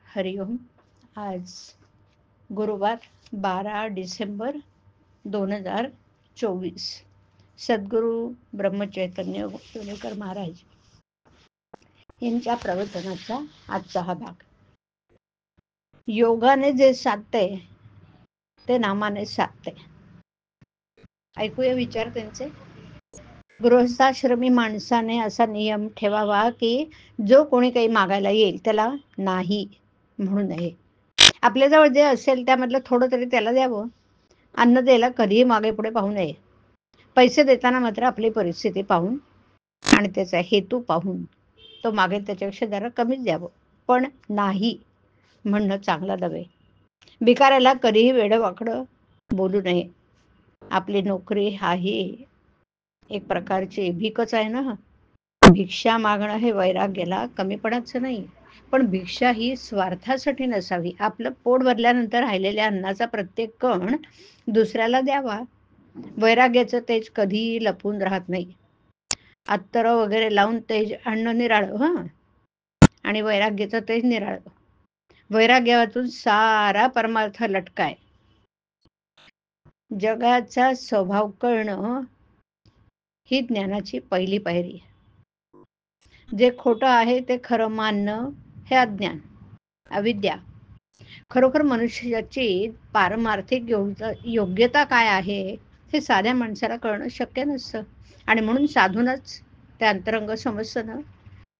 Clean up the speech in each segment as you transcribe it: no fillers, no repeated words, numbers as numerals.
हरिओम. आज गुरुवार 12 डिसेंबर 2024. सद्गुरू ब्रह्मचैतन्य गोस्वामी महाराज यांच्या प्रवचनाचा आजचा हा भाग. योगाने जे साधते ते नामाने साधते. ऐकूया विचार त्यांचे. गृहस्थाश्रमी माणसाने असा नियम ठेवावा की जो कोणी काही मागायला येईल त्याला नाही म्हणू नये. आपल्याजवळ जे असेल त्यामधलं थोडं तरी त्याला द्यावं. अन्न द्यायला कधीही मागे पुढे पाहू नये. पैसे देताना मात्र आपली परिस्थिती पाहून आणि त्याचा हेतू पाहून तो मागेल त्याच्यापेक्षा जरा कमीच द्यावं, पण नाही म्हणणं चांगलं नव्हे. भिकाऱ्याला कधीही वेडंवाकडं बोलू नये. आपली नोकरी हाही एक प्रकारची भिकच आहे ना. भिक्षा मागणं हे वैराग्याला कमीपणाचं नाही, पण भिक्षा ही स्वार्थासाठी नसावी. आपलं पोट भरल्यानंतर राहिलेल्या अन्नाचा प्रत्येक कण दुसऱ्याला द्यावा. वैराग्याचं तेज कधीही लपून राहत नाही. अत्तर वगैरे लावून तेज आणणं निराळं आणि वैराग्याचं तेज निराळं. वैराग्यातून सारा परमार्थ लटकाय. जगाचा स्वभाव कळणं ही ज्ञानाची पहिली पायरी. जे खोटं आहे ते खरं मानणं हे अज्ञान, अविद्या. खरोखर मनुष्याची पारमार्थिक योग्यता काय आहे हे साध्या माणसाला कळणं शक्य नसतं, आणि म्हणून साधूनच ते अंतरंग समजतं ना.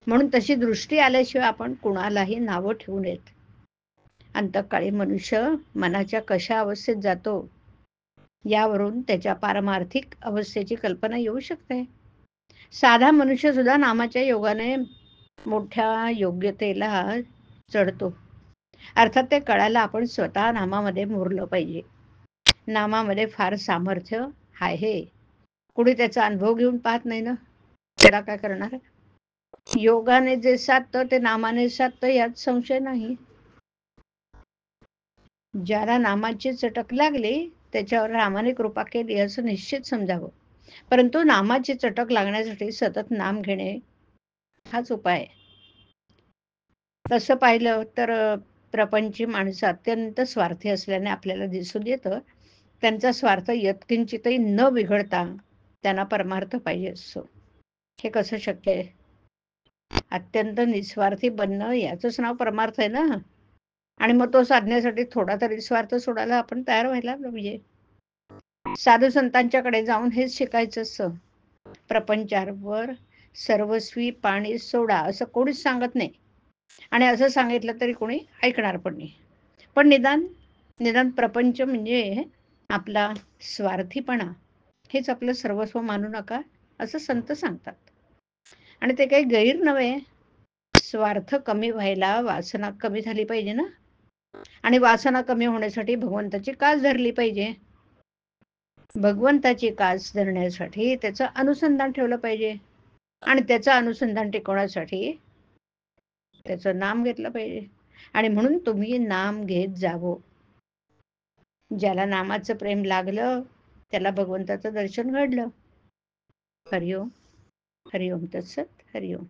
म्हणून तशी दृष्टी आल्याशिवाय आपण कुणालाही नावं ठेवू नयेत. अंतकाळी मनुष्य मनाच्या कशा अवस्थेत जातो यावरून त्याच्या पारमार्थिक अवस्थेची कल्पना येऊ शकते. साधा मनुष्य सुद्धा नामाच्या योगाने मोठ्या योग्यतेला चढतो. अर्थात ते कळायला आपण स्वतः नामामध्ये मुरलं पाहिजे. नामामध्ये फार सामर्थ्य आहे. कुणी त्याचा अनुभव घेऊन पाहत नाही ना, त्याला काय करणार. योगाने जे साधतं ते नामाने साधतं यात संशय नाही. ज्याला नामाची चटक लागली त्याच्यावर रामाने कृपा केली असं निश्चित समजावं. परंतु नामाची चटक लागण्यासाठी सतत नाम घेणे हाच उपाय. तसं पाहिलं तर प्रपंची माणसं अत्यंत स्वार्थी असल्याने आपल्याला दिसून येतं. त्यांचा स्वार्थ यत्किंचितही न बिघडता त्यांना परमार्थ पाहिजे असतो. हे कसं शक्य आहे. अत्यंत निस्वार्थी बनणं याचंच नाव परमार्थ आहे ना. आणि मग तो साधण्यासाठी थोडा तरी स्वार्थ सोडायला आपण तयार व्हायला पाहिजे. साधू संतांच्याकडे जाऊन हेच शिकायचं असतं. प्रपंचावर सर्वस्वी पाणी सोडा असं कोणीच सांगत नाही, आणि असं सांगितलं तरी कोणी ऐकणार पण नाही. पण निदान प्रपंच म्हणजे आपला स्वार्थीपणा हेच आपलं सर्वस्व मानू नका असं संत सांगतात. आणि ते काही गैर नव्हे. स्वार्थ कमी व्हायला वासना कमी झाली पाहिजे ना, आणि वासना कमी होण्यासाठी भगवंताची कास धरली पाहिजे. भगवंताची कास धरण्यासाठी त्याचं अनुसंधान ठेवलं पाहिजे, आणि त्याचं अनुसंधान टिकवण्यासाठी त्याचं नाम घेतलं पाहिजे. आणि म्हणून तुम्ही नाम घेत जावं. ज्याला नामाचं प्रेम लागलं त्याला भगवंताचं दर्शन घडलं. हरिओम. हरिओम तत्सत. हरिओम.